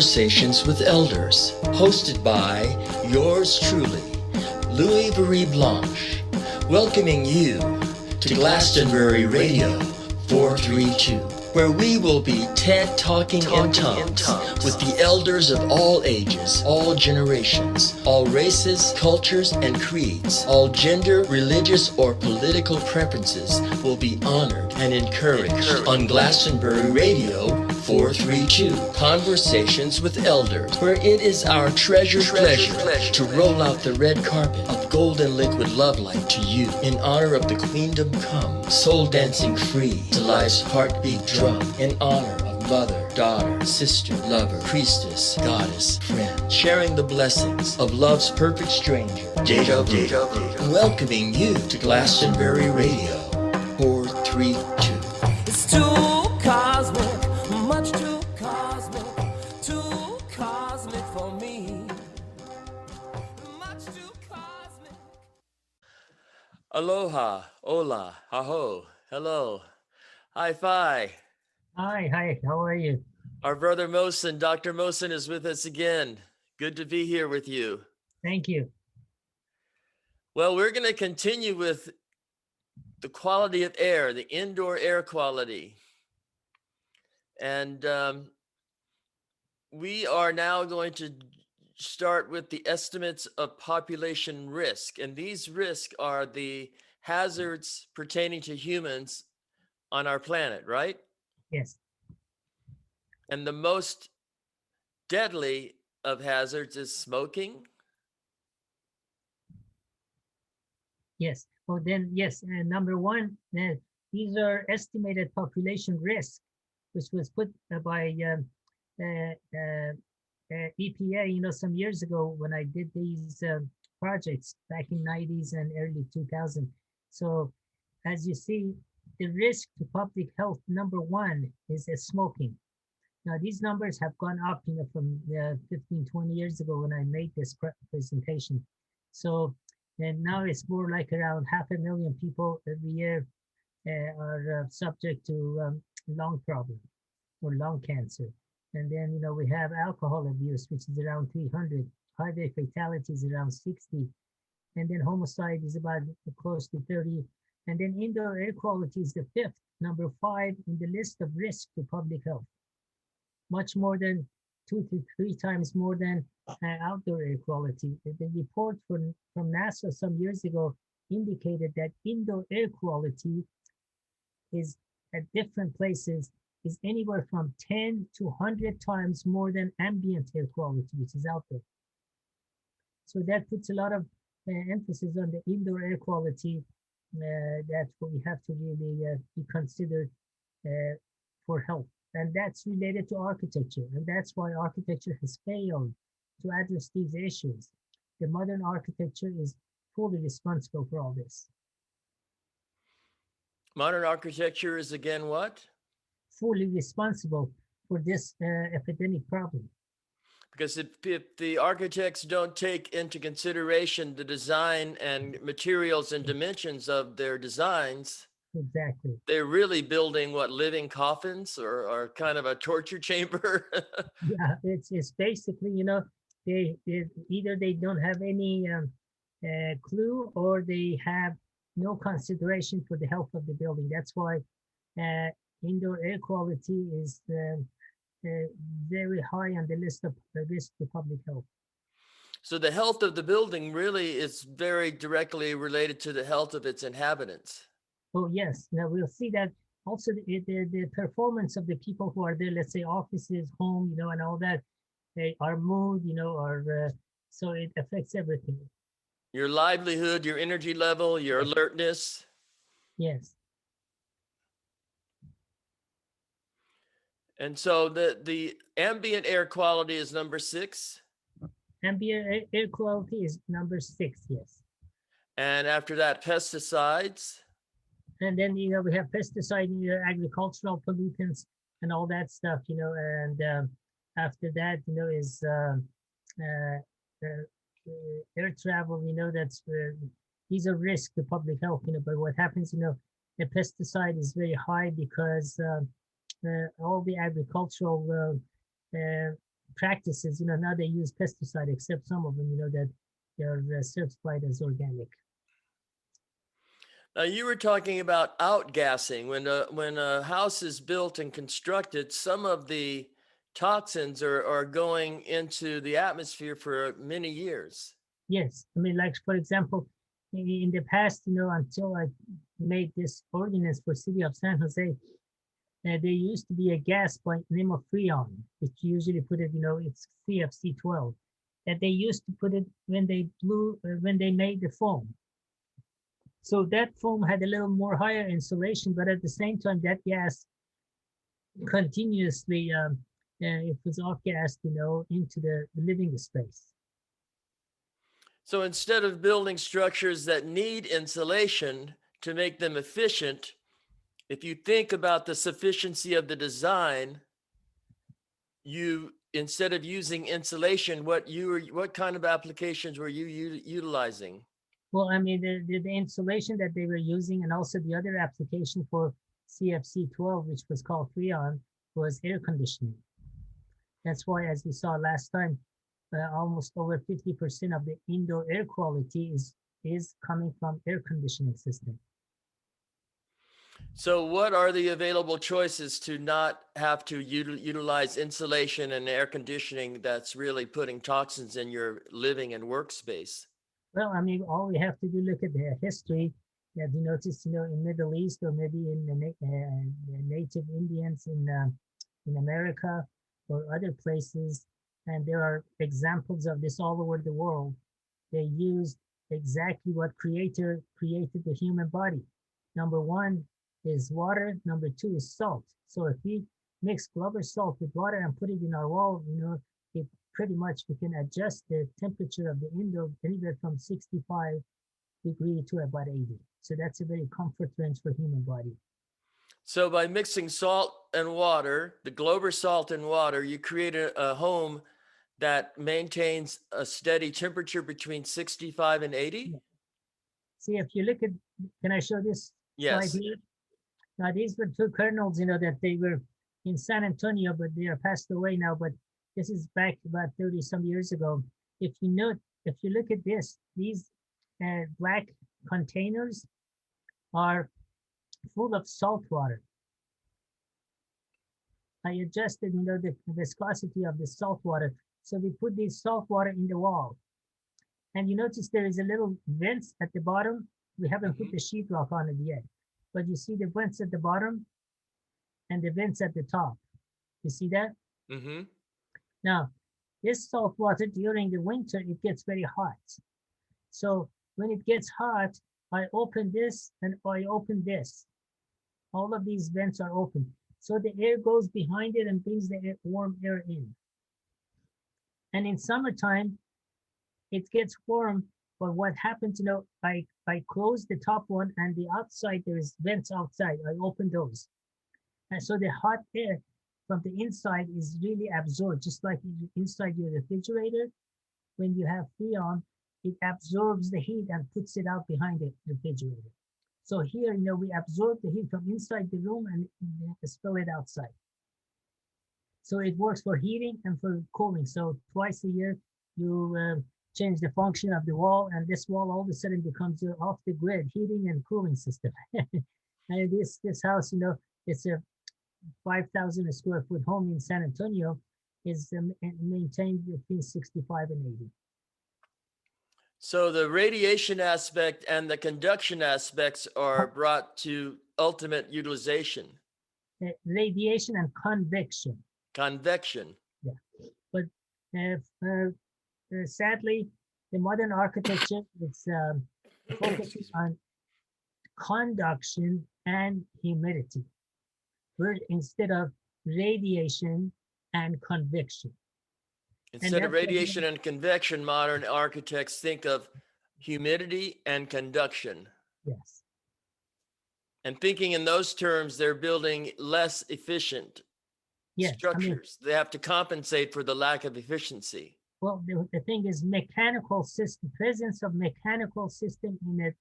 Conversations with Elders, hosted by yours truly, Louis-Virie Blanche, welcoming you to Glastonbury Radio 432, where we will be TED Talking in tongues with the elders of all ages, all generations, all races, cultures, and creeds. All gender, religious, or political preferences will be honored and encouraged on Glastonbury Radio 432, Conversations with Elders, where it is our treasured pleasure to roll out the red carpet of golden liquid love light to you in honor of the Queendom Come, soul dancing free to life's heartbeat drum, in honor of mother, daughter, sister, lover, priestess, goddess, friend, sharing the blessings of love's perfect stranger, Deja Vu, welcoming you to Glastonbury Radio 432. It's too cosmic, much too cosmic for me. Much too cosmic. Aloha, hola, aho, hello, hi-fi. Hi, how are you? Our brother Mosen, Dr. Mosen is with us again. Good to be here with you. Thank you. Well, we're going to continue with the quality of air, the indoor air quality. And we are now going to start with the estimates of population risk. And these risks are the hazards pertaining to humans on our planet, right? Yes. And the most deadly of hazards is smoking. Yes. Well, then, yes. Number one, these are estimated population risk, which was put by EPA, some years ago when I did these projects back in 90s and early 2000. So as you see, the risk to public health, number one, is smoking. Now, these numbers have gone up, from 15, 20 years ago when I made this presentation. So, and now it's more like around 500,000 people every year are subject to lung problem or lung cancer. And then, we have alcohol abuse, which is around 300, highway fatalities around 60. And then homicide is about close to 30. And then indoor air quality is the fifth, number 5 in the list of risk to public health. Much more than 2 to 3 times more than outdoor air quality. The report from NASA some years ago indicated that indoor air quality is at different places is anywhere from 10 to 100 times more than ambient air quality, which is outdoor. So that puts a lot of emphasis on the indoor air quality. That's what we have to really be considered for health. And that's related to architecture. And that's why architecture has failed to address these issues. The modern architecture is fully responsible for all this. Modern architecture is again what? Fully responsible for this epidemic problem. Because if the architects don't take into consideration the design and materials and dimensions of their designs, exactly, they're really building what, living coffins or kind of a torture chamber? Yeah, it's basically, they either they don't have any clue or they have no consideration for the health of the building. That's why indoor air quality is very high on the list of risk to public health. So the health of the building really is very directly related to the health of its inhabitants. Oh, yes. Now we'll see that also the performance of the people who are there, let's say offices, home, and all that, our mood, so it affects everything. Your livelihood, your energy level, your alertness. Yes. And so the ambient air quality is number 6. Ambient air quality is number 6, yes. And after that, pesticides. And then, we have pesticide, agricultural pollutants and all that stuff, and after that, is air travel, that's these are risks to public health, but what happens, the pesticide is very high because all the agricultural practices, now they use pesticide, except some of them, that they're certified as organic. Now you were talking about outgassing. When a house is built and constructed, some of the toxins are going into the atmosphere for many years. Yes, I mean, like for example, in the past, until I made this ordinance for City of San Jose, there used to be a gas by the name of Freon, which usually put it, it's CFC12, that they used to put it when they made the foam. So that foam had a little more higher insulation, but at the same time, that gas continuously, it was off-gassed, into the living space. So instead of building structures that need insulation to make them efficient, if you think about the sufficiency of the design, you instead of using insulation, what kind of applications were you utilizing? Well, I mean, the insulation that they were using, and also the other application for CFC12, which was called Freon, was air conditioning. That's why, as we saw last time, almost over 50% of the indoor air quality is coming from air conditioning system. So what are the available choices to not have to utilize insulation and air conditioning that's really putting toxins in your living and workspace? Well, I mean, all we have to do look at the history. Have you noticed, in Middle East, or maybe in the native Indians in America or other places, and there are examples of this all over the world. They used exactly what Creator created the human body. Number one is water. Number two is salt. So if we mix Glover salt with water and put it in our wall, it pretty much we can adjust the temperature of the indoor anywhere from 65 degree to about 80. So that's a very comfort range for human body. So by mixing salt and water, the Glover salt and water, you create a home that maintains a steady temperature between 65 and 80? Yeah. See, if you look at, can I show this slide Yes. here? Now, these were two colonels, that they were in San Antonio, but they are passed away now. But this is back about 30 some years ago. If you look at this, these black containers are full of salt water. I adjusted, the viscosity of the salt water. So we put this salt water in the wall. And you notice there is a little vents at the bottom. We haven't put the sheetrock on it yet. But you see the vents at the bottom and the vents at the top. You see that? Mm-hmm. Now, this salt water during the winter, it gets very hot. So when it gets hot, I open this and I open this. All of these vents are open. So the air goes behind it and brings the warm air in. And in summertime, it gets warm. But what happens, I close the top one, and the outside, there's vents outside. I open those. And so the hot air from the inside is really absorbed, just like inside your refrigerator. When you have Freon, it absorbs the heat and puts it out behind the refrigerator. So here, we absorb the heat from inside the room and spill it outside. So it works for heating and for cooling. So twice a year, you change the function of the wall, and this wall all of a sudden becomes your off-the-grid heating and cooling system. And this house, it's a 5,000 square foot home in San Antonio, is maintained between 65 and 80. So the radiation aspect and the conduction aspects are brought to ultimate utilization. Radiation and convection. Convection. Yeah, but sadly, the modern architecture is focusing on conduction and humidity, instead of radiation and convection. Instead of radiation and convection, modern architects think of humidity and conduction. Yes. And thinking in those terms, they're building less efficient structures. They have to compensate for the lack of efficiency. Well, the thing is, presence of mechanical system in a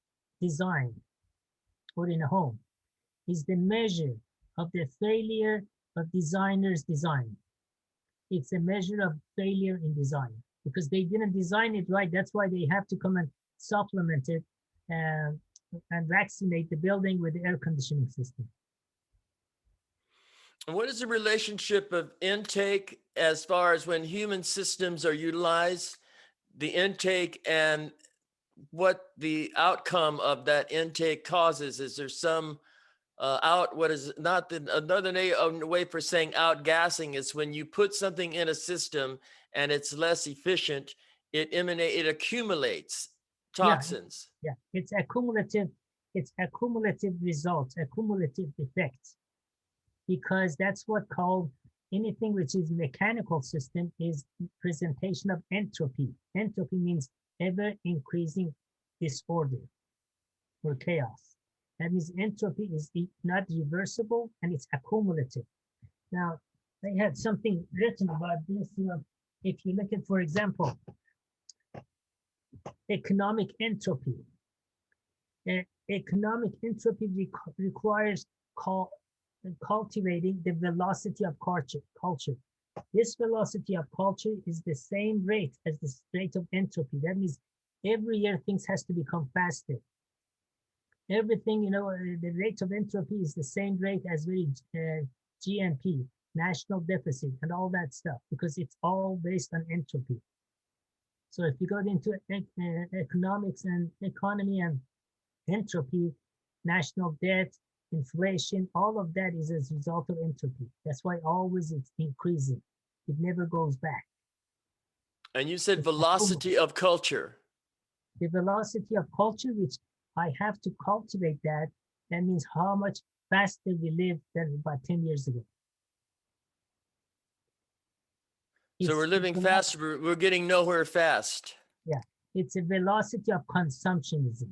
design or in a home is the measure of the failure of designer's design. It's a measure of failure in design because they didn't design it right. That's why they have to come and supplement it and, and vaccinate the building with the air conditioning system. And what is the relationship of intake as far as when human systems are utilized, the intake and what the outcome of that intake causes? Is there some what is not another way for saying outgassing is when you put something in a system and it's less efficient, it accumulates Yeah, toxins. yeah. It's accumulative results, accumulative effects, because that's what called anything which is mechanical system is presentation of entropy. Entropy means ever increasing disorder or chaos. That means entropy is not reversible and it's accumulative. Now, I had something written about this. If you look at, for example, economic entropy. Economic entropy requires cultivating the velocity of culture. This velocity of culture is the same rate as the rate of entropy. That means every year things has to become faster. Everything, the rate of entropy is the same rate as GNP, national deficit, and all that stuff, because it's all based on entropy. So if you go into economics and economy and entropy, national debt, inflation, all of that is as a result of entropy. That's why always it's increasing. It never goes back. And you said velocity of culture. The velocity of culture, which I have to cultivate that means how much faster we live than about 10 years ago. So we're living faster, we're getting nowhere fast. Yeah, it's a velocity of consumptionism.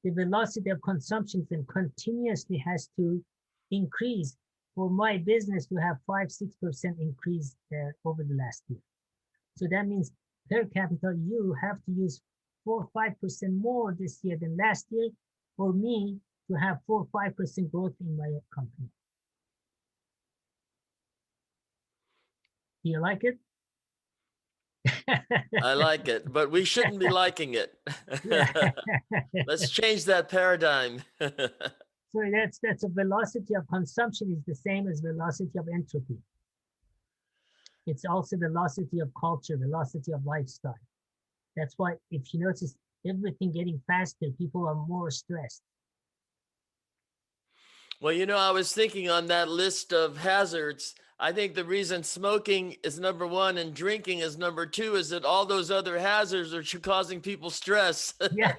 The velocity of consumptionism continuously has to increase for my business to have 5-6% increase over the last year. So that means per capita, you have to use 4-5% more this year than last year for me to have 4-5% growth in my company. Do you like it? I like it, but we shouldn't be liking it. Let's change that paradigm. So that's a velocity of consumption is the same as velocity of entropy. It's also velocity of culture, velocity of lifestyle. That's why if you notice everything getting faster, people are more stressed. Well, I was thinking on that list of hazards, I think the reason smoking is number one and drinking is number two is that all those other hazards are causing people stress. Yeah.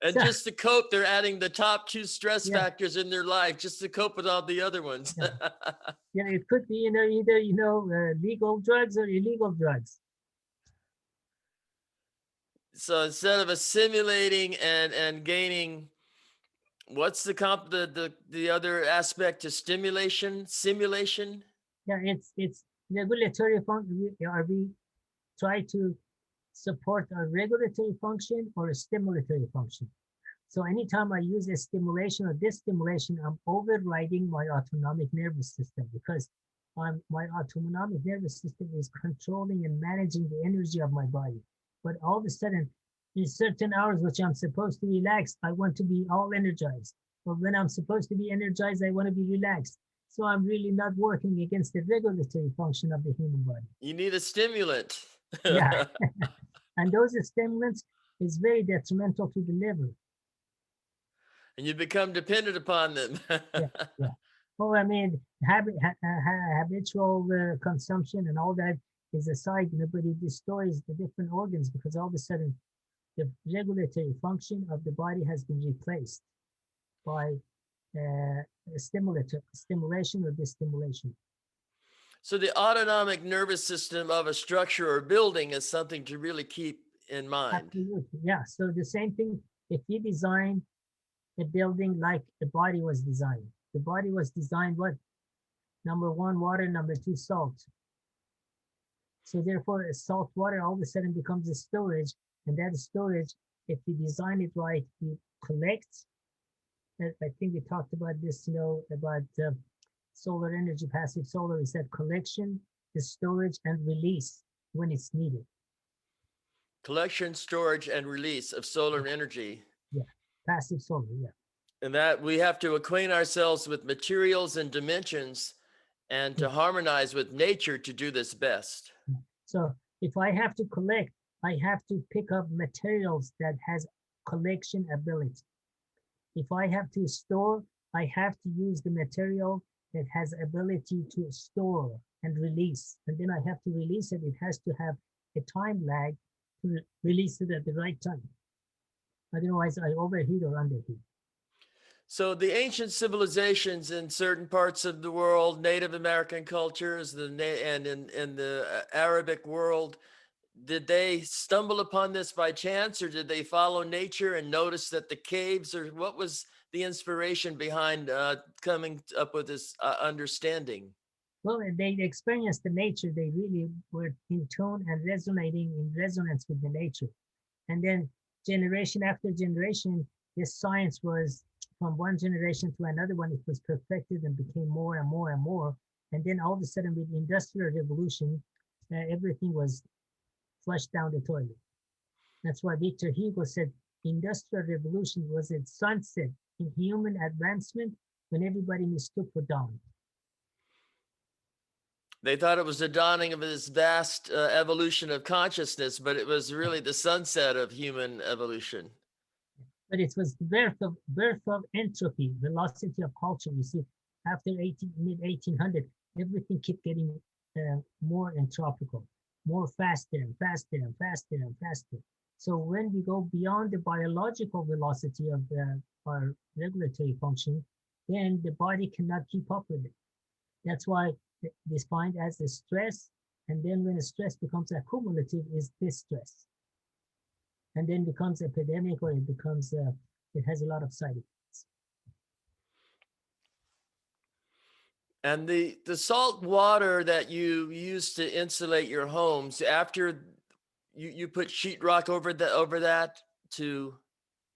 And just to cope, they're adding the top two stress factors in their life just to cope with all the other ones. Yeah, it could be, either, legal drugs or illegal drugs. So instead of assimilating and gaining, what's the other aspect to simulation? Yeah, it's regulatory function. Are we try to support a regulatory function or a stimulatory function? So anytime I use a stimulation or disstimulation, I'm overriding my autonomic nervous system because my autonomic nervous system is controlling and managing the energy of my body. But all of a sudden, in certain hours which I'm supposed to relax, I want to be all energized. But when I'm supposed to be energized, I want to be relaxed. So I'm really not working against the regulatory function of the human body. You need a stimulant. Yeah. And those stimulants is very detrimental to the liver. And you become dependent upon them. Yeah. Well, I mean, habitual consumption and all that is aside, but it destroys the different organs because all of a sudden the regulatory function of the body has been replaced by stimulation or disstimulation. So the autonomic nervous system of a structure or building is something to really keep in mind. Absolutely, yeah. So the same thing, if you design a building like the body was designed. The body was designed what? Number one, water. Number two, salt. So therefore, salt water all of a sudden becomes a storage. And that storage, if you design it right, you collect. I think we talked about this, about solar energy, passive solar, is that collection, the storage, and release when it's needed. Collection, storage, and release of solar energy. Yeah, passive solar, yeah. And that we have to acquaint ourselves with materials and dimensions and to harmonize with nature to do this best. So if I have to collect, I have to pick up materials that has collection ability. If I have to store, I have to use the material that has ability to store and release. And then I have to release it. It has to have a time lag to release it at the right time. Otherwise, I overheat or underheat. So the ancient civilizations in certain parts of the world, Native American cultures, and in the Arabic world, did they stumble upon this by chance, or did they follow nature and notice that the caves, or what was the inspiration behind coming up with this understanding? Well, they experienced the nature. They really were in tune and resonating in resonance with the nature. And then generation after generation, this science was from one generation to another one, it was perfected and became more and more and more. And then all of a sudden with the industrial revolution, everything was flushed down the toilet. That's why Victor Hugo said industrial revolution was a sunset in human advancement when everybody mistook for dawn. They thought it was the dawning of this vast evolution of consciousness, but it was really the sunset of human evolution. But it was the birth of entropy, velocity of culture. You see, after mid 1800, everything kept getting more entropical, more faster and faster and faster and faster. So when we go beyond the biological velocity of our regulatory function, then the body cannot keep up with it. That's why defined as the stress, and then when the stress becomes accumulative is distress, and then becomes epidemic, or it becomes it has a lot of side effects. And the salt water that you use to insulate your homes, after you put sheetrock over that to.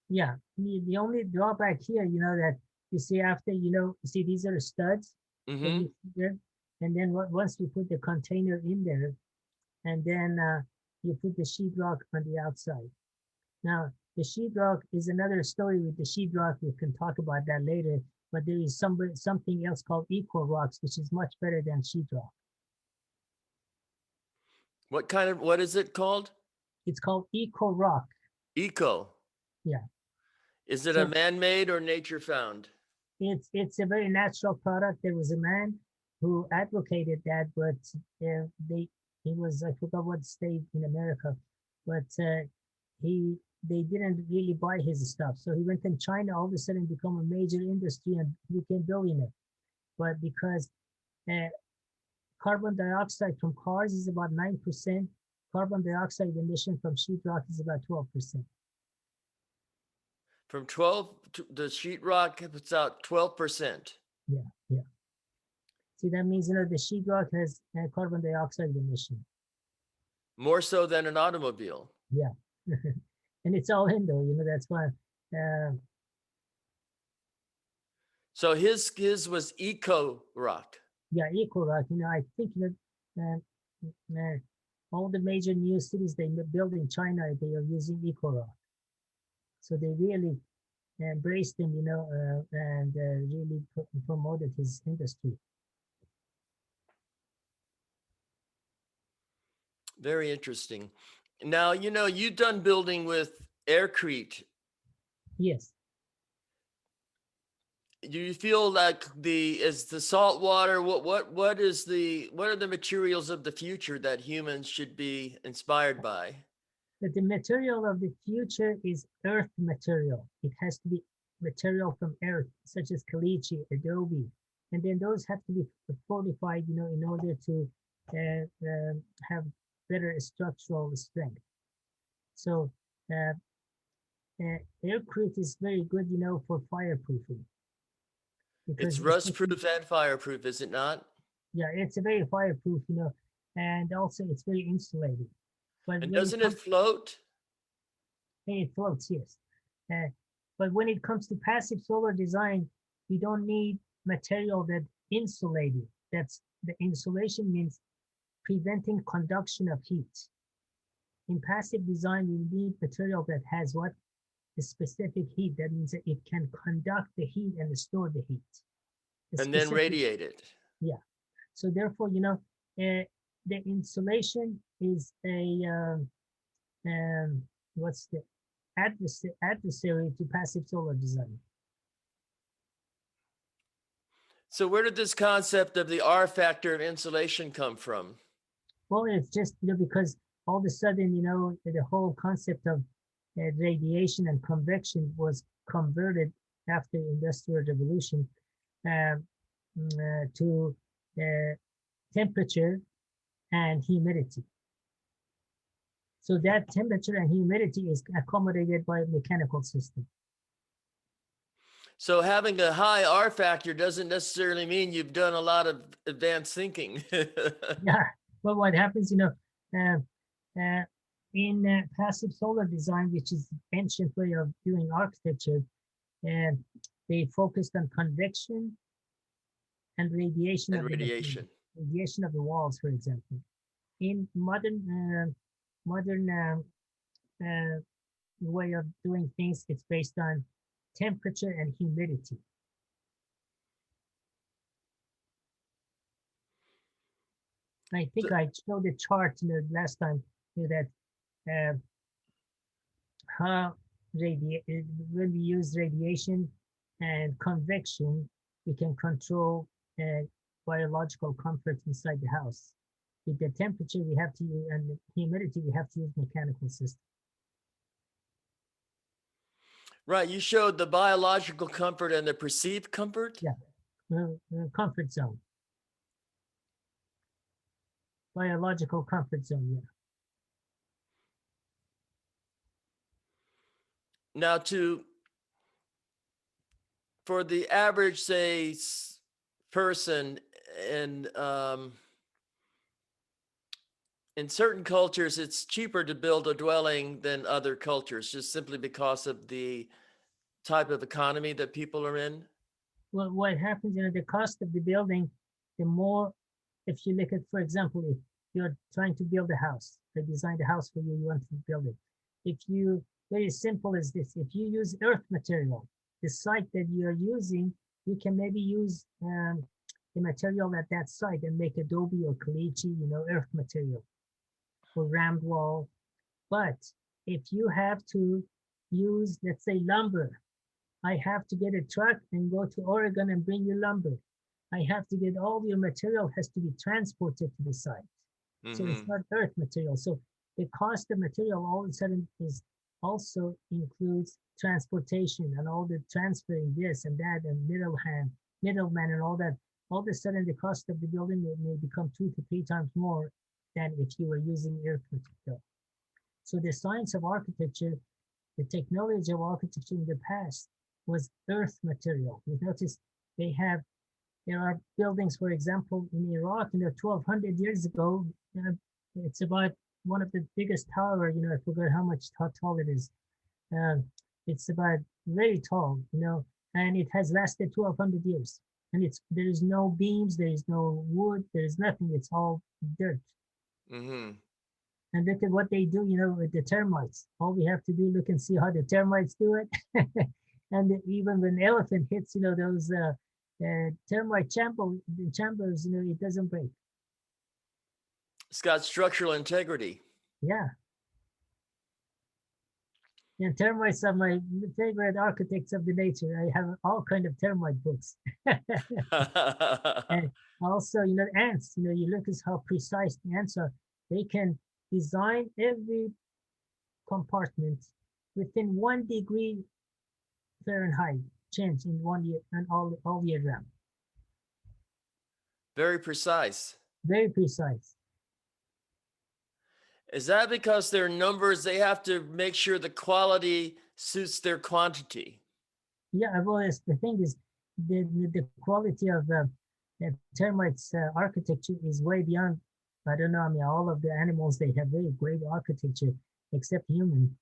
Yeah, the only drawback here, that you see after, you see these are studs that you see there. And then once you put the container in there, and then you put the sheetrock on the outside. Now, the sheetrock is another story with the sheetrock. We can talk about that later. But there is something else called eco rocks, which is much better than sheetrock. What is it called? It's called eco rock. Eco. Yeah. Is it a man-made or nature found? It's a very natural product. There was a man who advocated that, but he was, I forgot what state in America, but they didn't really buy his stuff. So he went in China, all of a sudden become a major industry and became billionaire. But because carbon dioxide from cars is about 9%, carbon dioxide emission from sheetrock is about 12%. From 12, the sheetrock puts out 12%. Yeah, yeah. See, that means, the sheetrock has carbon dioxide emission. More so than an automobile. Yeah. And it's all indoor, that's why. So his was eco rock. Yeah, eco rock. I think all the major new cities they build in China, they are using eco rock. So they really embraced him, and really promoted his industry. Very interesting. Now, you've done building with aircrete. Yes. Do you feel like is the salt water, what are the materials of the future that humans should be inspired by? But the material of the future is earth material. It has to be material from earth, such as caliche, adobe, and then those have to be fortified, in order to have better structural strength. So aircrete is very good, for fireproofing. It's rust-proof and fireproof, is it not? Yeah, it's a very fireproof, and also it's very insulating. But and doesn't it float? It floats, yes. But when it comes to passive solar design, you don't need material that insulated. That's the insulation means preventing conduction of heat. In passive design, you need material that has what? A specific heat. That means that it can conduct the heat and store the heat. And then radiate it. Yeah. So therefore, the insulation is what's the adversary to passive solar design. So where did this concept of the R factor of insulation come from? Well, it's just because all of a sudden, the whole concept of radiation and convection was converted after Industrial Revolution to temperature and humidity. So that temperature and humidity is accommodated by a mechanical system. So having a high R factor doesn't necessarily mean you've done a lot of advanced thinking. Yeah, but what happens, in passive solar design, which is the ancient way of doing architecture, they focused on convection and radiation. Radiation of the walls, for example. In modern way of doing things, it's based on temperature and humidity. I think I showed a chart last time that how when we use radiation and convection, we can control biological comfort inside the house. With the temperature, we have to use, and the humidity, we have to use mechanical system. Right. You showed the biological comfort and the perceived comfort. Yeah. Comfort zone. Biological comfort zone. Yeah. Now, for the average, say, person, and in certain cultures, it's cheaper to build a dwelling than other cultures, just simply because of the type of economy that people are in. Well, what happens, the cost of the building, the more, if you look at, for example, if you're trying to build a house, they designed a house for you, you want to build it. If you, very simple as this, if you use earth material, the site that you're using, you can maybe use the material at that site and make adobe or caliche, earth material or rammed wall. But if you have to use, let's say, lumber, I have to get a truck and go to Oregon and bring you lumber. I have to get all your material has to be transported to the site. Mm-hmm. So it's not earth material. So the cost of material all of a sudden is also includes transportation and all the transferring this and that and middleman and all that. All of a sudden the cost of the building may become 2 to 3 times more than if you were using earth material. So the science of architecture, the technology of architecture in the past was earth material. You notice there are buildings, for example, in Iraq, 1,200 years ago, it's about one of the biggest tower, I forgot how tall it is. It's about very tall, and it has lasted 1,200 years. And there is no beams, there is no wood, there is nothing, it's all dirt. Mm-hmm. And look at what they do, with the termites. All we have to do, look and see how the termites do it. And even when an elephant hits, those termite chambers, it doesn't break. It's got structural integrity. Yeah. And termites are my favorite architects of the nature. I have all kind of termite books. And also, ants, you look at how precise the ants are. They can design every compartment within 1 degree Fahrenheit change in 1 year and all year round. Very precise. Very precise. Is that because their numbers, they have to make sure the quality suits their quantity? Yeah, well, the thing is, the quality of termites architecture is way beyond, I don't know, all of the animals, they have very great architecture, except human.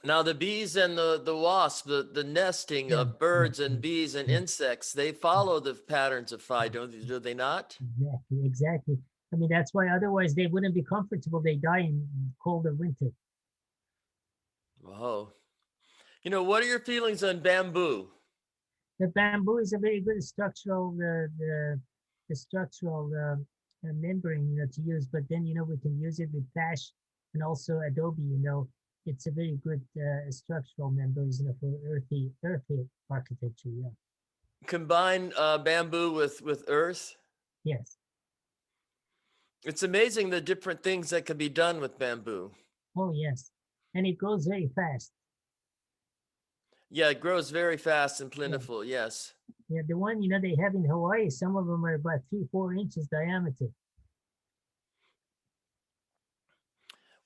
Now the bees and the wasp, the nesting Yeah, of yeah, birds and yeah, bees and yeah, insects, they yeah. follow the patterns of phi, do they not? Exactly, exactly. I mean, that's why otherwise they wouldn't be comfortable. They die in colder winter. Whoa. What are your feelings on bamboo? The bamboo is a very good structural, the structural membrane, to use. But then, we can use it with thatch and also adobe. It's a very good structural members, for earthy architecture. Yeah. Combine bamboo with earth. Yes. It's amazing the different things that can be done with bamboo. Oh, yes. And it grows very fast. Yeah, it grows very fast and Yeah. plentiful. Yes. Yeah. The one, they have in Hawaii, some of them are about 3, 4 inches diameter.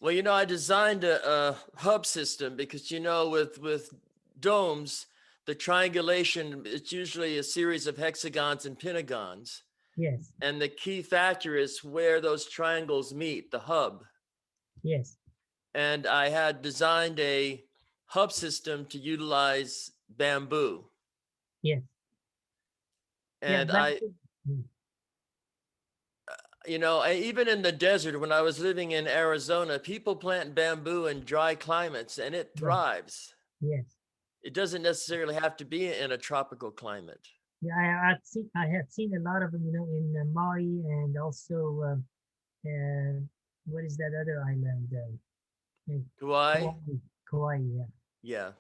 Well, I designed a hub system because with domes, the triangulation, it's usually a series of hexagons and pentagons. Yes. And the key factor is where those triangles meet, the hub. Yes. And I had designed a hub system to utilize bamboo. Yes. Yeah. And Mm, even in the desert, when I was living in Arizona, people plant bamboo in dry climates and it yes. thrives. Yes. It doesn't necessarily have to be in a tropical climate. Yeah, I have seen a lot of them, in Maui and also uh, what is that other island? In Kauai? Kauai. Kauai, yeah. Yeah.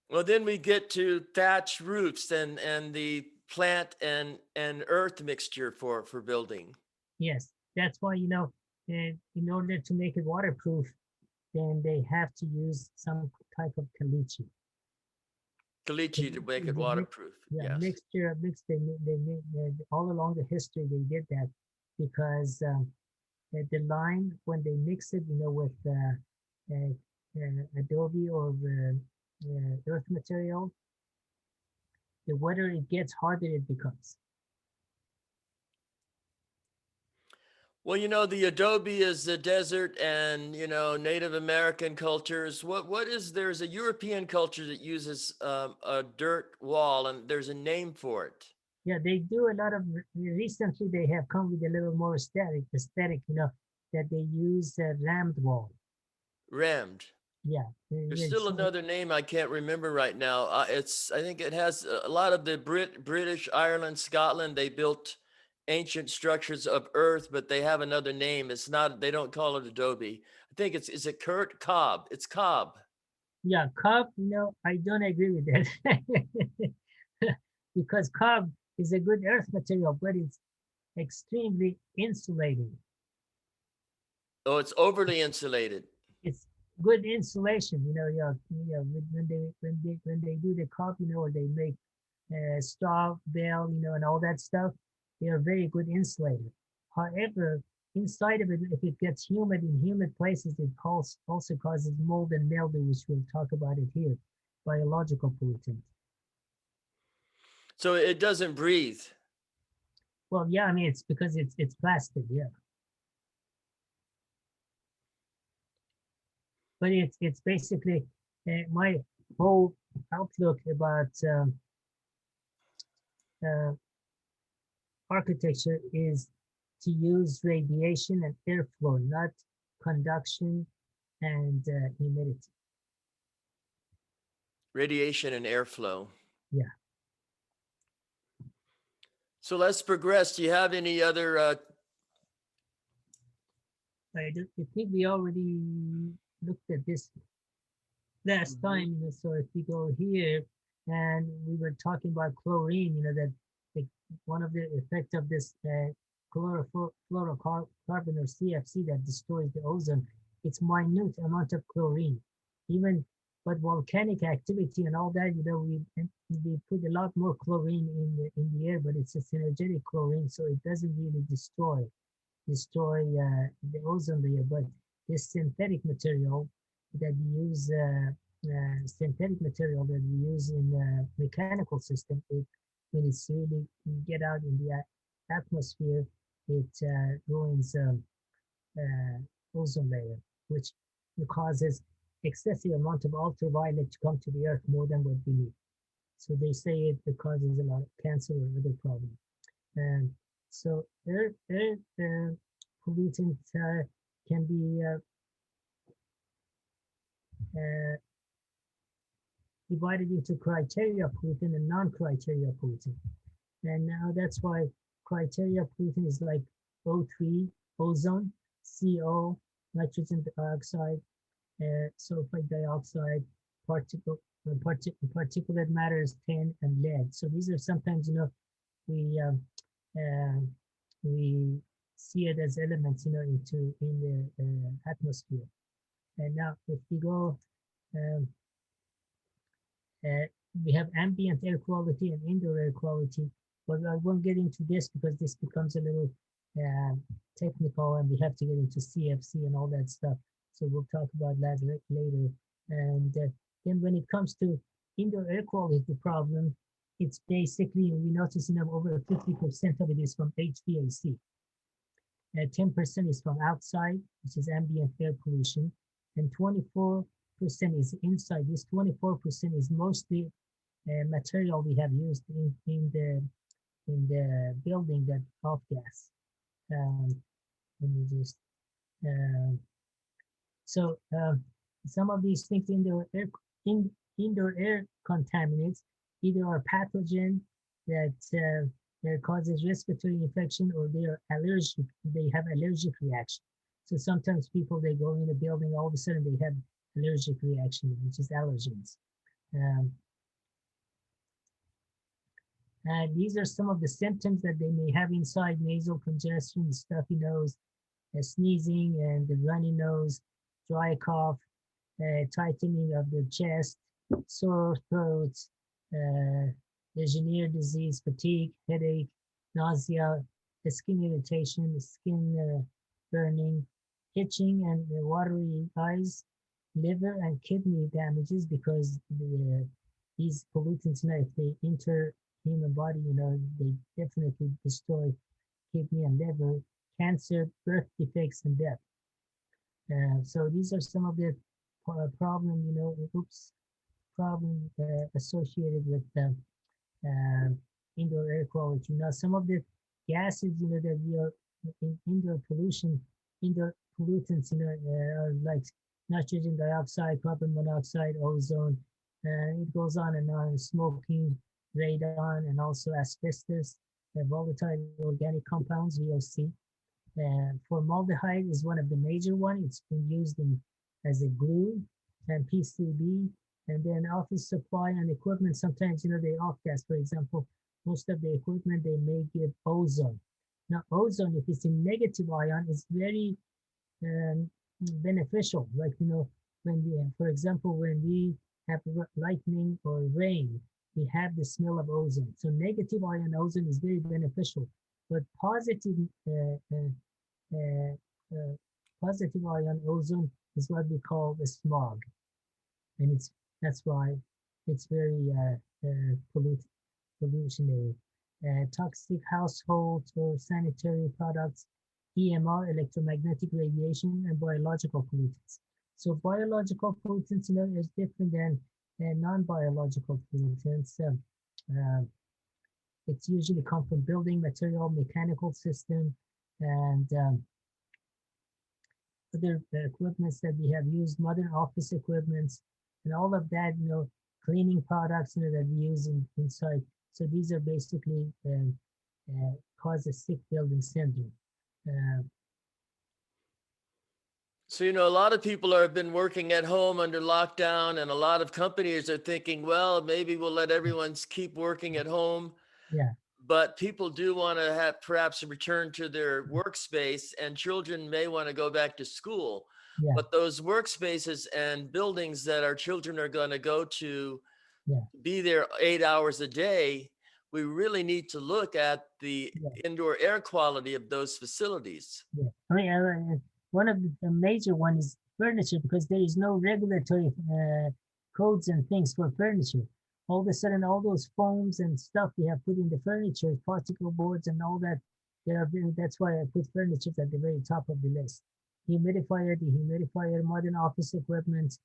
Well, then we get to thatch roofs and the plant and earth mixture for building. Yes, that's why, in order to make it waterproof, then they have to use some type of caliche. Caliche to make it Is a mix, waterproof. yeah, Yes. mixture, mix. They all along the history they did that because the lime when they mix it, with adobe or earth material, the wetter it gets, harder it becomes. Well, the adobe is the desert and, Native American cultures. There's a European culture that uses a dirt wall and there's a name for it. Yeah, they do a lot of. Recently, they have come with a little more aesthetic, that they use rammed wall. Rammed. Yeah, There's still so another name I can't remember right now. I think it has a lot of the British, Ireland, Scotland. They built ancient structures of earth, but they have another name. It's not. They don't call it adobe. I think is it Kurt Cobb? It's Cobb. yeah, cob. I don't agree with that because cob is a good earth material, but it's extremely insulating. Oh, it's overly insulated. It's good insulation. Yeah, yeah. When they do the cup, or they make straw bale, and all that stuff, they are very good insulator. However, inside of it, if it gets humid in humid places, it also causes mold and mildew, which we'll talk about it here, biological pollutant. So it doesn't breathe. Well, yeah, I mean it's because it's plastic, yeah. But it's basically my whole outlook about uh, architecture is to use radiation and airflow, not conduction and humidity. Radiation and airflow. Yeah, So let's progress. Do you have any other? I think we already looked at this last time. So if we go here, and we were talking about chlorine, that the, one of the effects of this chlorofluorocarbon or CFC that destroys the ozone, it's minute amount of chlorine. Even but volcanic activity and all that, we put a lot more chlorine in the air, but it's a synergetic chlorine, so it doesn't really destroy the ozone layer. But this synthetic material that we use in the mechanical system, when it's really get out in the atmosphere, it ruins ozone layer, which causes excessive amount of ultraviolet to come to the earth more than what we need. So they say it causes a lot of cancer or other problems. And so air pollutants can be uh, divided into criteria pollutant and non-criteria pollutant. And now that's why criteria pollutant is like O3, ozone, CO, nitrogen dioxide, sulfide dioxide, particulate matter is 10, and lead. So these are sometimes, we uh, we see it as elements, into in the atmosphere. And now, if we go, um, uh, we have ambient air quality and indoor air quality, but I won't get into this because this becomes a little uh, technical, and we have to get into CFC and all that stuff. So we'll talk about that later. And then when it comes to indoor air quality problem, it's basically, we notice, over 50% of it is from HVAC. 10% is from outside, which is ambient air pollution, and 24% is inside. This 24% is mostly material we have used in the building that off gas. Let me just uh, so some of these things indoor air contaminants either are pathogen that causes respiratory infection, or they are allergic. They have allergic reaction. So sometimes people, they go in a building, all of a sudden they have allergic reaction, which is allergens. Um, and these are some of the symptoms that they may have inside: nasal congestion, stuffy nose, sneezing, and the runny nose, dry cough, tightening of the chest, sore throats, Legionnaire disease, fatigue, headache, nausea, skin irritation, skin burning, itching, and watery eyes, liver and kidney damages, because these pollutants, if they enter human body, they definitely destroy kidney and liver, cancer, birth defects, and death. So these are some of the problem, problem associated with uh, indoor air quality. Now, some of the gases, that we are in indoor pollution, indoor pollutants, are like nitrogen dioxide, carbon monoxide, ozone, and it goes on and on. Smoking, radon, and also asbestos, volatile organic compounds, VOC. Formaldehyde is one of the major ones. It's been used as a glue, and PCB, and then office supply and equipment. Sometimes, they off-gas. For example, most of the equipment, they may give ozone. Now, ozone, if it's in negative ion, is very beneficial. Like, when we, for example, when we have lightning or rain, we have the smell of ozone. So negative ion ozone is very beneficial, but positive uh, uh, positive ion ozone is what we call the smog, and that's why it's very pollutionary. Toxic household or sanitary products, EMR, electromagnetic radiation, and biological pollutants. So biological pollutants, is different than non-biological pollutants. It's usually come from building material, mechanical system, and other equipments that we have used, modern office equipments, and all of that, cleaning products, that we use inside. So these are basically cause a sick building syndrome. So, a lot of people have been working at home under lockdown, and a lot of companies are thinking, well, maybe we'll let everyone keep working at home. Yeah, But people do want to have perhaps a return to their workspace, and children may want to go back to school. yeah, But those workspaces and buildings that our children are going to go to yeah, be there 8 hours a day, we really need to look at the yeah, indoor air quality of those facilities. yeah. I mean, one of the major one is furniture, because there is no regulatory codes and things for furniture. All of a sudden, all those foams and stuff we have put in the furniture, particle boards and all that, that's why I put furniture at the very top of the list. Humidifier, dehumidifier, modern office equipment,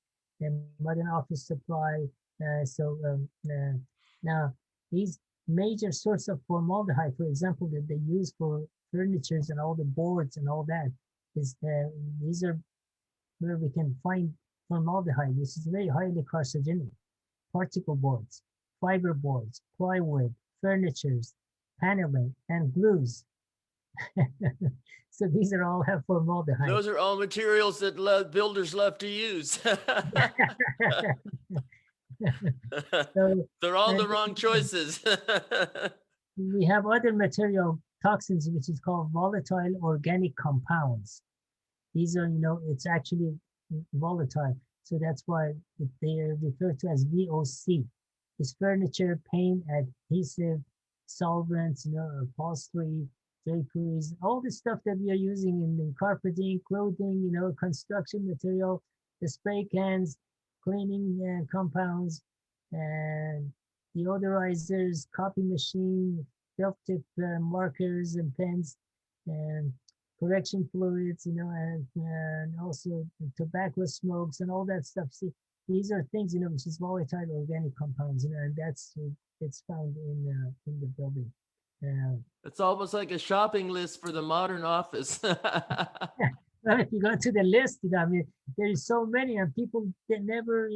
modern office supply. Now these major source of formaldehyde, for example, that they use for furnitures and all the boards and all that, is these are where we can find formaldehyde, which is very highly carcinogenic. Particle boards, fiber boards, plywood, furnitures, paneling, and glues. So these are all have formaldehyde. Those are all materials that builders love to use. So, They're all the and wrong choices. we have other material toxins, which is called volatile organic compounds. These are, it's actually volatile. So that's why they are referred to as VOC. It's furniture, paint, adhesive, solvents, upholstery, draperies, all the stuff that we are using in the carpeting, clothing, construction material, the spray cans, cleaning compounds, and deodorizers, copy machine, felt tip markers and pens, and correction fluids, and also tobacco smokes and all that stuff. See, these are things, which is volatile organic compounds, and that's it's found in the building. It's almost like a shopping list for the modern office. Yeah, well, if you go to the list, I mean, there's so many, and people that never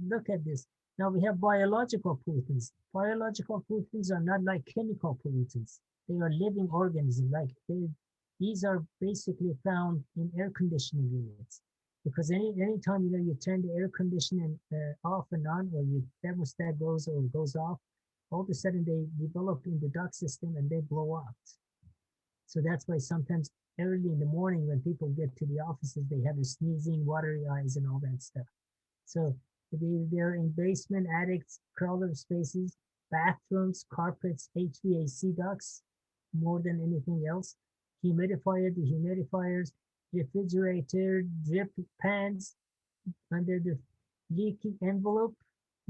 look at this. Now we have biological pollutants. Biological pollutants are not like chemical pollutants. They are living organisms. These are basically found in air conditioning units. Because anytime you turn the air conditioning off and on, or your thermostat goes off, all of a sudden they develop in the duct system and they blow out. So that's why sometimes early in the morning when people get to the offices, they have a sneezing, watery eyes, and all that stuff. So they're in basement, attics, crawler spaces, bathrooms, carpets, HVAC ducts, more than anything else. Humidifier, dehumidifiers, refrigerator, drip pans, under the leaky envelope.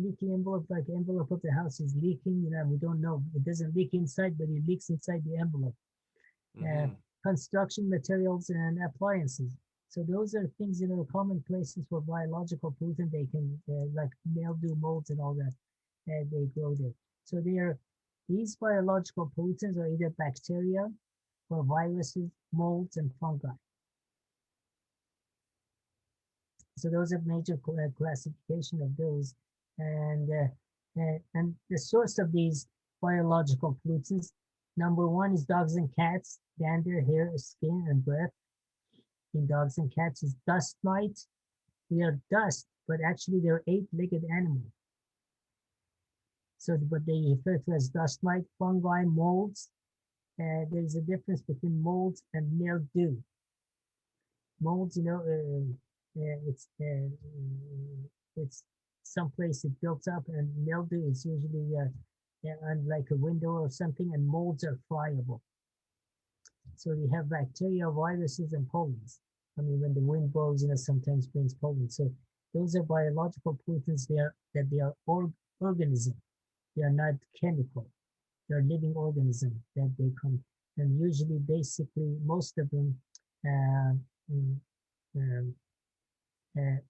Leaky envelope, like envelope of the house is leaking. We don't know. It doesn't leak inside, but it leaks inside the envelope. Construction materials and appliances. So those are things, common places for biological pollutant. They can, like mildew, molds, and all that, they grow there. So these biological pollutants are either bacteria or viruses, molds, and fungi. So those are major classification of those. And the source of these biological pollutants, number one is dogs and cats, dander, hair, skin, and breath. In dogs and cats is dust mite. They are dust, but actually they're eight-legged animals. So, but they refer to as dust mite, fungi, molds. There is a difference between molds and mildew. Molds, it's someplace it built up, and mildew is usually on like a window or something, and molds are friable. So we have bacteria, viruses, and pollens. I mean, when the wind blows, sometimes brings pollen. So those are biological pollutants. They are organism. They are not chemical. They are living organism that they come, and usually, basically, most of them.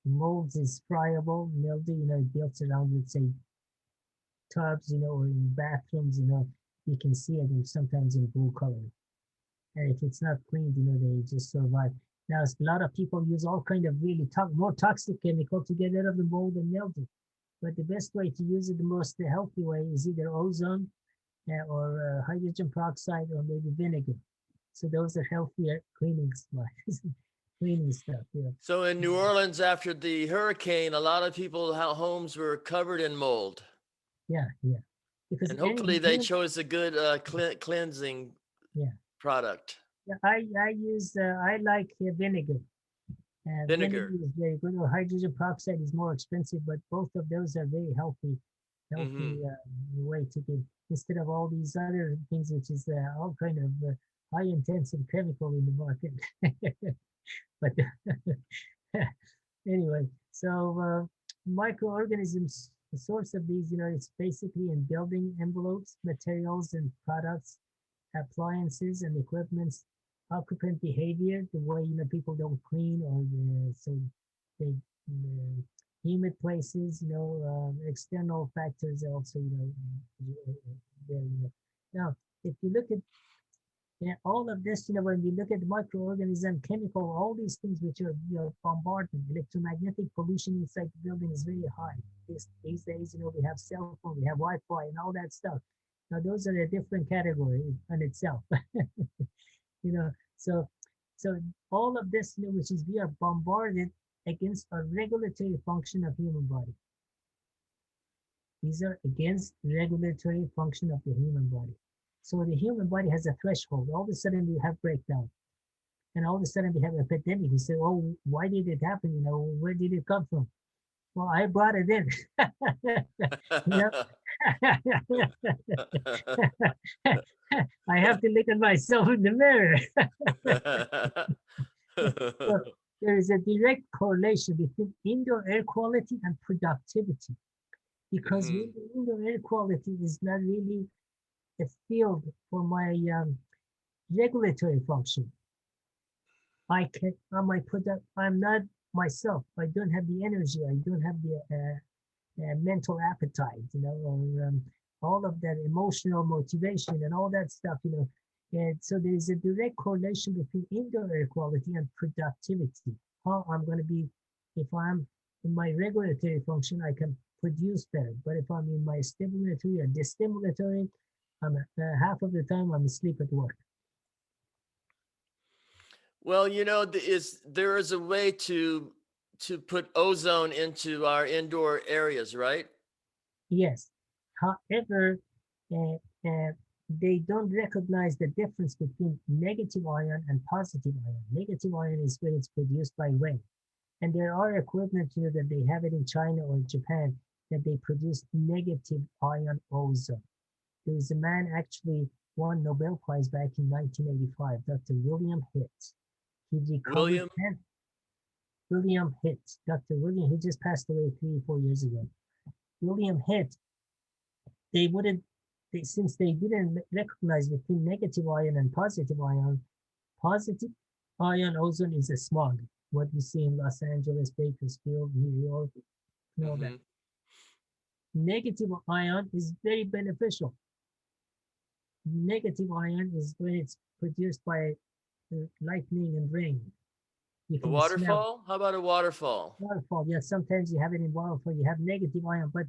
Molds is friable. Mildew, built around, let's say, tubs, or in bathrooms, you can see it sometimes in blue color. And if it's not cleaned, they just survive. Now, a lot of people use all kind of really more toxic chemical to get rid of the mold and mildew. But the best way to use it, the healthy way, is either ozone or hydrogen peroxide, or maybe vinegar. So those are healthier cleaning supplies. Cleaning stuff, yeah. So in New Orleans, after the hurricane, a lot of people's homes were covered in mold. Yeah. Because and hopefully they chose a good cleansing product. Yeah, I like vinegar. Vinegar is very good. Or hydrogen peroxide is more expensive, but both of those are very healthy way to do, instead of all these other things, which is all kind of high intensive chemical in the market. But anyway, so microorganisms, the source of these, it's basically in building envelopes, materials and products, appliances and equipments, occupant behavior, the way people don't clean, or so they humid places, external factors also, there, Now, if you look at all of this, when we look at microorganism, chemical, all these things which are bombardment, electromagnetic pollution inside the building is very high. These days, we have cell phone, we have Wi-Fi, and all that stuff. Now, those are a different category in itself. you know, so so all of this, which is we are bombarded against a regulatory function of human body. These are against regulatory function of the human body. So the human body has a threshold. All of a sudden we have breakdown. And all of a sudden we have epidemic. We say, oh, why did it happen? Where did it come from? Well, I brought it in. you know? I have to look at myself in the mirror. So there is a direct correlation between indoor air quality and productivity. Because really, indoor air quality is not really a field for my regulatory function. I might put that, I'm not myself. I don't have the energy. I don't have the mental appetite, or all of that emotional motivation and all that stuff, And so there is a direct correlation between indoor air quality and productivity. How I'm going to be, if I'm in my regulatory function, I can produce better. But if I'm in my stimulatory or destimulatory, I'm half of the time I'm asleep at work. Well, there is a way to put ozone into our indoor areas, right? Yes. However, uh, uh, they don't recognize the difference between negative ion and positive ion. Negative ion is when it's produced by wind. And there are equipment that they have it in China or Japan that they produce negative ion ozone. There was a man actually won Nobel Prize back in 1985, Dr. William Hitt. He recovered William Hitt, Dr. William, he just passed away 3 or 4 years ago. William Hitt, since they didn't recognize between negative ion and positive ion ozone is a smog. What we see in Los Angeles, Bakersfield, New York, and all that. Negative ion is very beneficial. Negative ion is when it's produced by lightning and rain. You A can waterfall? smell. How about a waterfall? Waterfall, yeah, sometimes you have it in waterfall, you have negative ion, but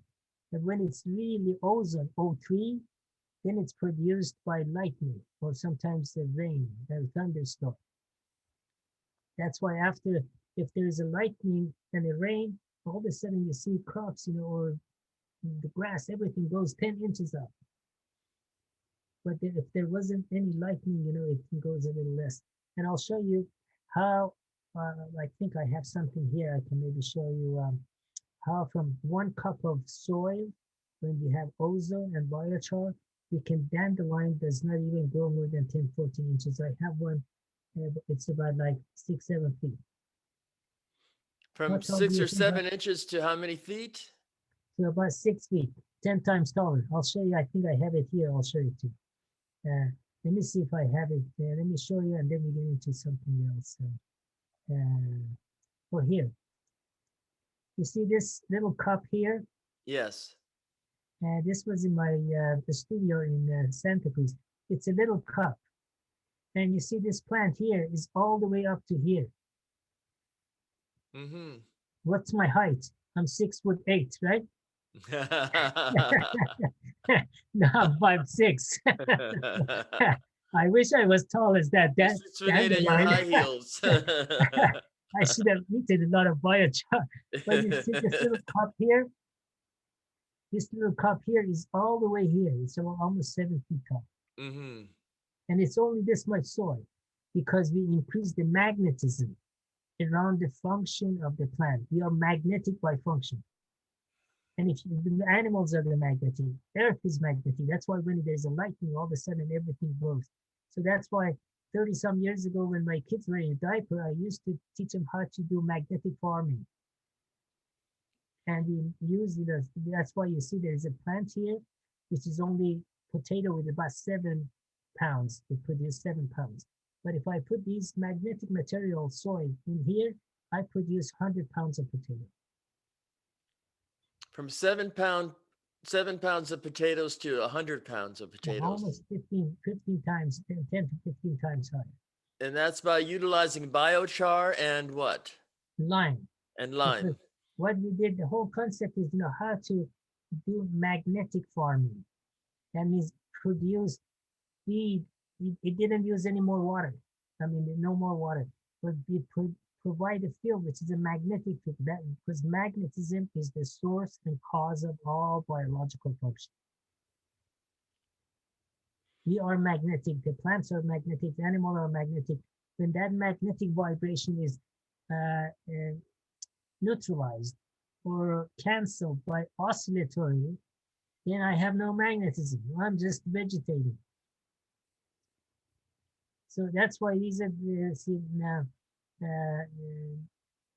when it's really ozone, O3, then it's produced by lightning or sometimes the rain, the thunderstorm. That's why if there is a lightning and a rain, all of a sudden you see crops, or the grass, everything goes 10 inches up. But if there wasn't any lightning, it goes a little less. And I'll show you how, I think I have something here. I can maybe show you how from 1 cup of soil, when we have ozone and biochar, we can dandelion does not even grow more than 10, 14 inches. I have one, it's about like 6, 7 feet. From 6 or 7 inches to how many feet? So about 6 feet, 10 times taller. I'll show you. I think I have it here. I'll show it to you. Let me see if I have it. Let me show you, and then we get into something else. Well, here. You see this little cup here? Yes. This was in my the studio in Santa Cruz. It's a little cup. And you see this plant here is all the way up to here. What's my height? I'm 6'8", right? No, I'm 5'6". I wish I was tall as that. It's related to your high heels. I should have eaten a lot of biochar. But you see this little cup here? This little cup here is all the way here. It's almost 7 feet tall. And it's only this much soil because we increase the magnetism around the function of the plant. We are magnetic by function. And if the animals are the magnetic, earth is magnetic. That's why when there's a lightning, all of a sudden everything grows. So that's why 30 some years ago, when my kids were in a diaper, I used to teach them how to do magnetic farming. And we use it as, that's why you see there's a plant here, which is only potato with about 7 pounds. It produces 7 pounds. But if I put these magnetic material soil in here, I produce 100 pounds of potato. From 7 pounds of potatoes to 100 pounds of potatoes. Almost 15 times, 10 to 15 times higher. And that's by utilizing biochar and what? Lime. And lime. Because what we did, the whole concept is, how to do magnetic farming. That means produce feed. It didn't use any more water. No more water. But we provide a field which is a magnetic field. That because magnetism is the source and cause of all biological function. We are magnetic. The plants are magnetic. The animals are magnetic. When that magnetic vibration is neutralized or canceled by oscillatory, then I have no magnetism. I'm just vegetating. So that's why these are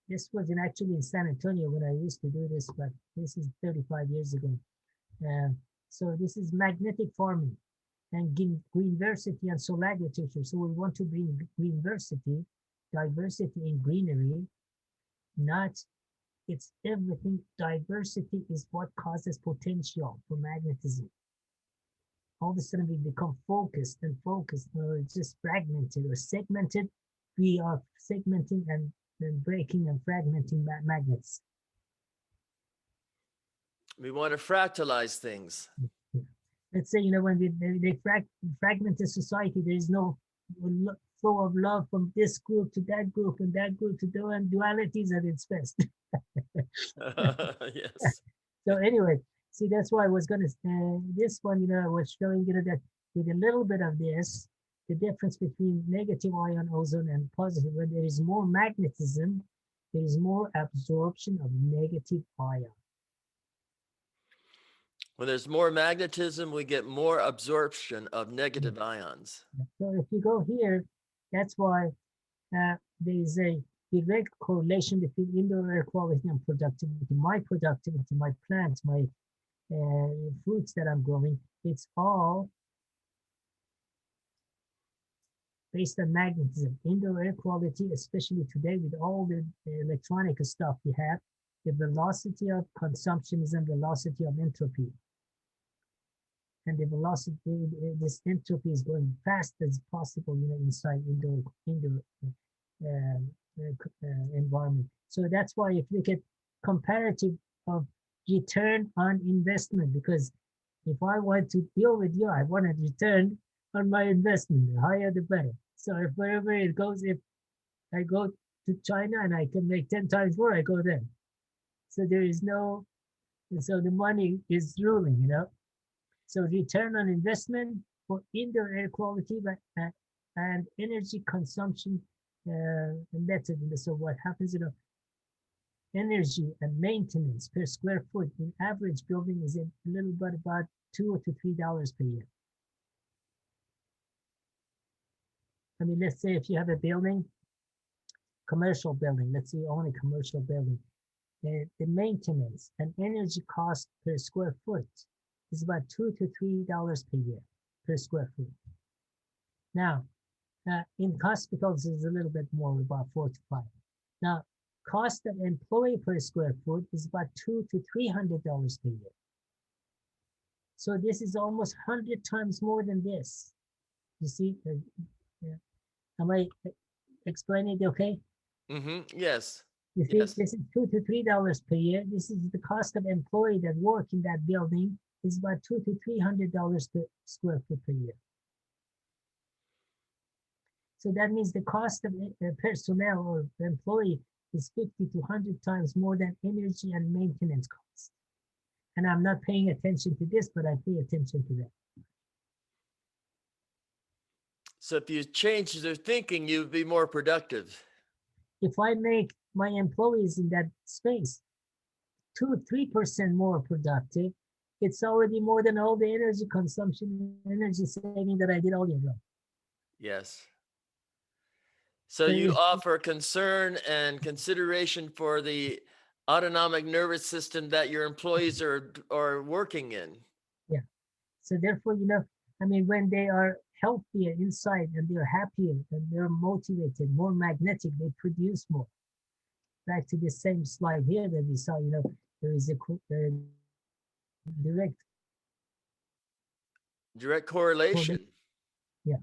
this was actually in San Antonio when I used to do this, but this is 35 years ago. So this is magnetic farming and greenversity and soil agriculture. So we want to bring greenversity, diversity in greenery, not it's everything. Diversity is what causes potential for magnetism. All of a sudden we become focused, or just fragmented or segmented. We are segmenting and breaking and fragmenting magnets. We want to fractalize things. Let's say, when they fragment the society, there is no flow of love from this group to that group and that group to that, and dualities at its best. Yes. So anyway, see, that's why I was going to, this one, I was showing you that with a little bit of this, the difference between negative ion ozone and positive, when there is more magnetism, there is more absorption of negative ion. When there's more magnetism, we get more absorption of negative ions. So if you go here, that's why there is a direct correlation between indoor air quality and productivity. My productivity, my plants, my fruits that I'm growing, it's all based on magnetism. Indoor air quality, especially today with all the electronic stuff we have, the velocity of consumption is in velocity of entropy. And the velocity, this entropy is going fast as possible, inside indoor environment. So that's why if you look at comparative of return on investment, because if I want to deal with you, I want a return on my investment. The higher, the better. So if wherever it goes, if I go to China and I can make 10 times more, I go there. So there is no, so the money is ruling, So return on investment for indoor air quality and energy consumption method. So what happens, energy and maintenance per square foot in average building is a little bit about $2 to $3 per year. Let's say if you have a building, commercial building, let's say only commercial building, the maintenance and energy cost per square foot is about $2 to $3 per year per square foot. Now, in hospitals is a little bit more, about 4 to 5. Now, cost of employee per square foot is about $200 to $300 per year. So this is almost 100 times more than this. You see, am I explaining it okay? Mm-hmm. Yes. You see, Yes. this is $2 to $3 per year. This is the cost of employee that work in that building is about $200 to $300 per square foot per year. So that means the cost of personnel or employee is 50 to 100 times more than energy and maintenance costs. And I'm not paying attention to this, but I pay attention to that. So if you change their thinking, you'd be more productive. If I make my employees in that space 2-3% more productive, it's already more than all the energy consumption, energy saving that I did all year long. Yes. So you offer concern and consideration for the autonomic nervous system that your employees are working in. Yeah. So therefore, when they are healthier inside and they're happier and they're motivated, more magnetic, they produce more. Back to the same slide here that we saw, there is a direct Direct correlation. Yeah,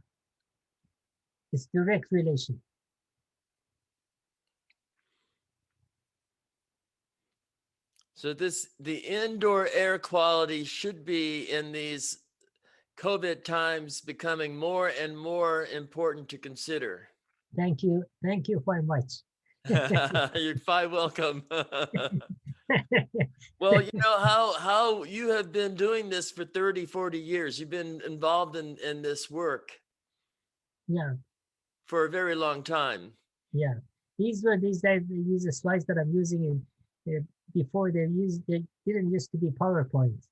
it's direct relation. So the indoor air quality should be in these COVID times becoming more and more important to consider. Thank you very much. You're quite welcome. Well, how you have been doing this for 30, 40 years. You've been involved in this work. Yeah. For a very long time. Yeah. These the slides that I'm using before they didn't used to be PowerPoint.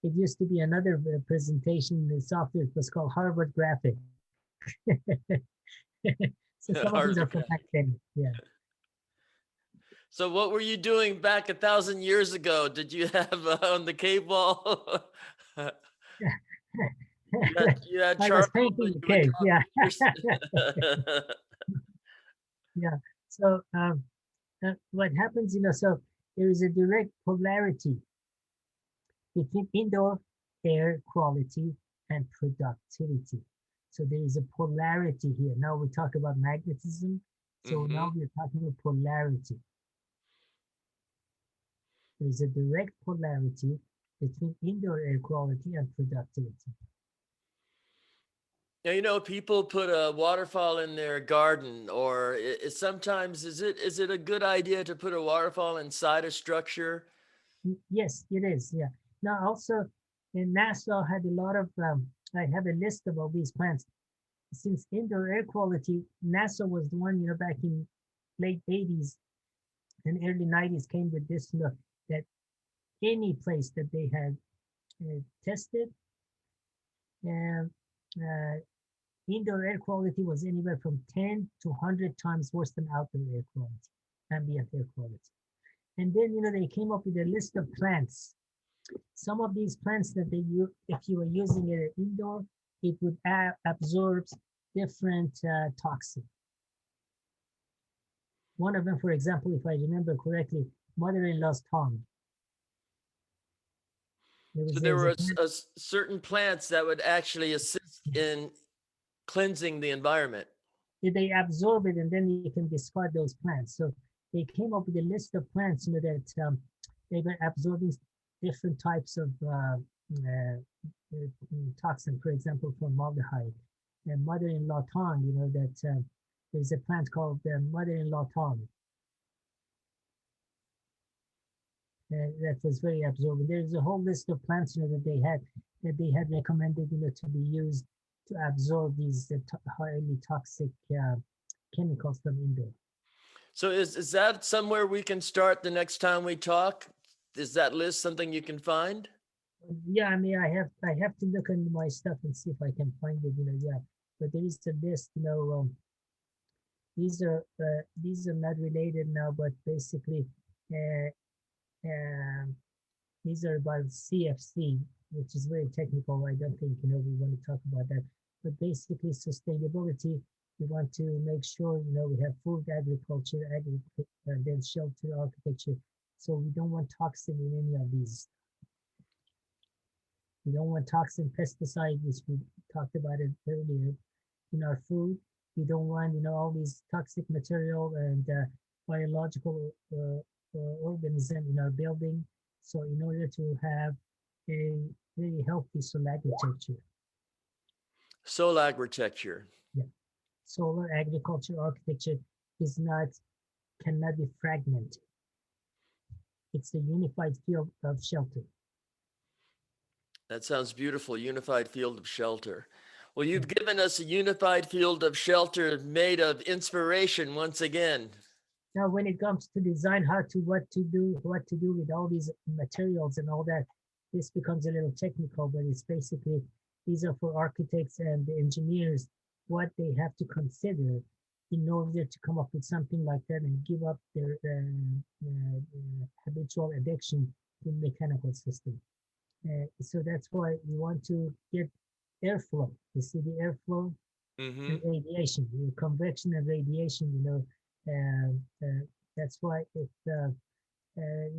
It used to be another presentation. The software was called Harvard Graphic. So some of these are from back then. Yeah. So what were you doing back 1,000 years ago? Did you have on the cave wall? you had I was painting the cave. Yeah. Yeah. So what happens, so there is a direct polarity between indoor air quality and productivity. So there is a polarity here. Now we talk about magnetism. So now we're talking about polarity. There's a direct polarity between indoor air quality and productivity. Now, people put a waterfall in their garden, or sometimes is it a good idea to put a waterfall inside a structure? Yes, it is. Yeah. Now also, in NASA had a lot of. I have a list of all these plants. Since indoor air quality, NASA was the one, back in late 80s and early 90s came with this look that any place that they had tested and indoor air quality was anywhere from 10 to 100 times worse than outdoor air quality, ambient air quality. And then, they came up with a list of plants. Some of these plants that if you were using it indoor, it would absorb different toxins. One of them, for example, if I remember correctly, mother-in-law's tongue. So there were certain plants that would actually assist in cleansing the environment. They absorb it and then you can discard those plants. So they came up with a list of plants, that they were absorbing different types of toxin, for example, formaldehyde. And mother-in-law tongue, that there's a plant called mother-in-law tongue. That was very absorbent. There's a whole list of plants, that they had recommended, to be used to absorb these highly toxic chemicals from indoor. So is that somewhere we can start the next time we talk? Is that list something you can find? Yeah, I mean, I have to look into my stuff and see if I can find it. Yeah, but there is a list. These are not related now, but basically, these are about CFC, which is very technical. I don't think we want to talk about that. But basically, sustainability. We want to make sure we have food agriculture, then shelter architecture. So we don't want toxin in any of these. We don't want toxin pesticide, which we talked about it earlier, in our food. We don't want all these toxic material and biological organism in our building. So in order to have a very healthy solar agriculture. Solar agriculture. Yeah. Solar agriculture architecture cannot be fragmented. It's a unified field of shelter. That sounds beautiful, unified field of shelter. Well, you've given us a unified field of shelter made of inspiration once again. Now, when it comes to design, what to do with all these materials and all that, this becomes a little technical, but it's basically, these are for architects and the engineers, what they have to consider in order to come up with something like that and give up their habitual addiction to mechanical system. So that's why we want to get airflow. You see the airflow Mm-hmm. and radiation, convection and radiation. That's why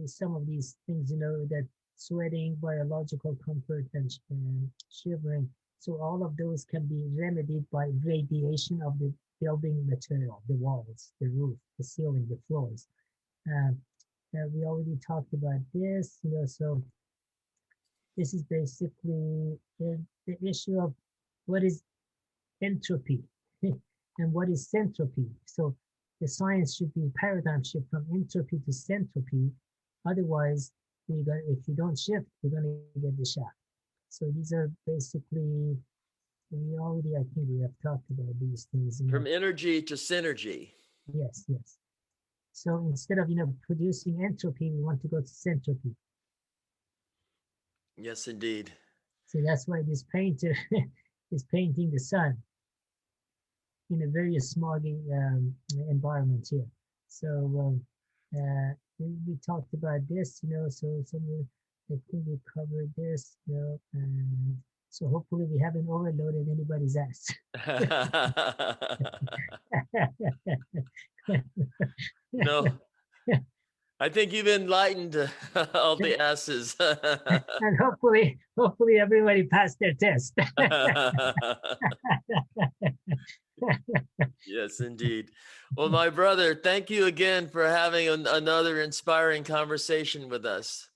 some of these things, that sweating, biological comfort, and shivering. So all of those can be remedied by radiation of the building material, the walls, the roof, the ceiling, the floors. Uh, we already talked about this, so this is basically the issue of what is entropy and what is centropy. So the science should be paradigm shift from entropy to centropy. Otherwise, if you don't shift, you're going to get the shaft. So these are basically, I think we have talked about these things. From energy to synergy. Yes, yes. So instead of, producing entropy, we want to go to centropy. Yes, indeed. So that's why this painter is painting the sun in a very smoggy environment here. So we talked about this, so I think we covered this, and so hopefully we haven't overloaded anybody's ass. No, I think you've enlightened all the asses. And hopefully everybody passed their test. Yes, indeed. Well, my brother, thank you again for having another inspiring conversation with us.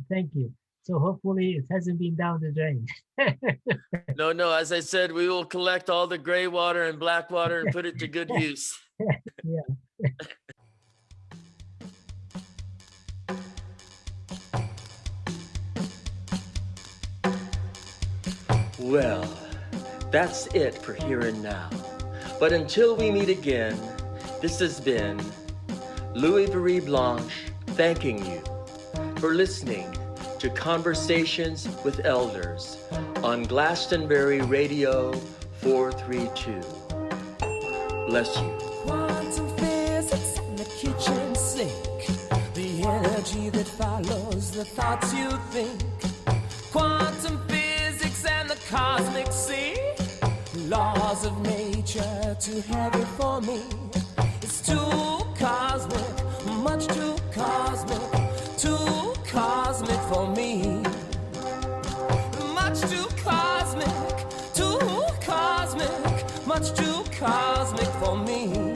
Thank you. So hopefully it hasn't been down the drain. No, as I said, we will collect all the gray water and black water and put it to good use. Yeah. Well, that's it for Here and Now. But until we meet again, this has been Louis-Virie Blanche thanking you for listening to Conversations with Elders on Glastonbury Radio 432. Bless you. Quantum physics in the kitchen sink, the energy that follows the thoughts you think. Quantum physics and the cosmic sea, laws of nature too heavy for me. It's too cosmic, much too cosmic for me. Much too cosmic, much too cosmic for me.